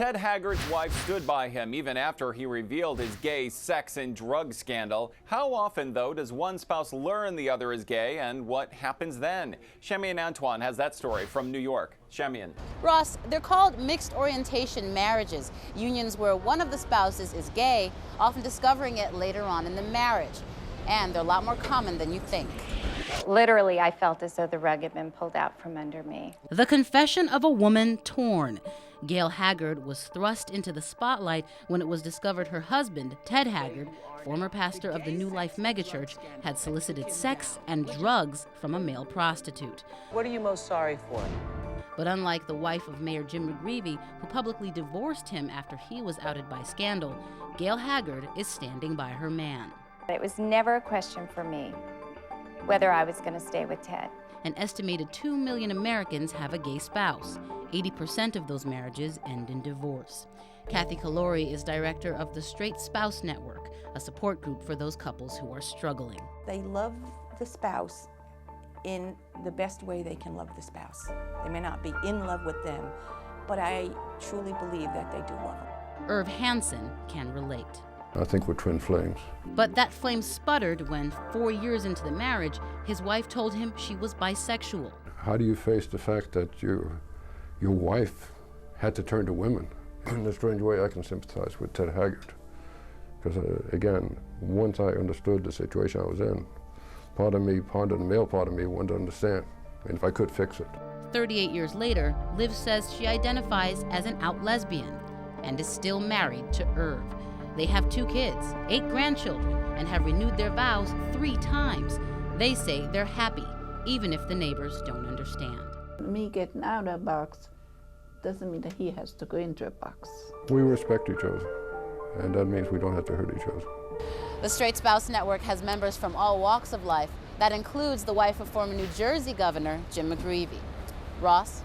Ted Haggard's wife stood by him even after he revealed his gay sex and drug scandal. How often, though, does one spouse learn the other is gay, and what happens then? Chagmion Antoine has that story from New York. Chagmion. Ross, they're called mixed orientation marriages, unions where one of the spouses is gay, often discovering it later on in the marriage. And they're a lot more common than you think. Literally, I felt as though the rug had been pulled out from under me. The confession of a woman torn. Gail Haggard was thrust into the spotlight when it was discovered her husband, Ted Haggard, former pastor of the New Life megachurch, had solicited sex and drugs from a male prostitute. What are you most sorry for? But unlike the wife of Mayor Jim McGreevey, who publicly divorced him after he was outed by scandal, Gail Haggard is standing by her man. It was never a question for me whether I was going to stay with Ted. An estimated 2 million Americans have a gay spouse. 80% of those marriages end in divorce. Kathy Kalori is director of the Straight Spouse Network, a support group for those couples who are struggling. They love the spouse in the best way they can love the spouse. They may not be in love with them, but I truly believe that they do love them. Irv Hansen can relate. I think we're twin flames. But that flame sputtered when, 4 years into the marriage, his wife told him she was bisexual. How do you face the fact that your wife had to turn to women? In a strange way, I can sympathize with Ted Haggard. Because again, once I understood the situation I was in, part of the male part of me wanted to understand, and if I could fix it. 38 years later, Liv says she identifies as an out lesbian and is still married to Irv. They have 2 kids, 8 grandchildren, and have renewed their vows 3 times. They say they're happy, even if the neighbors don't understand. Me getting out of a box doesn't mean that he has to go into a box. We respect each other, and that means we don't have to hurt each other. The Straight Spouse Network has members from all walks of life. That includes the wife of former New Jersey Governor Jim McGreevey. Ross?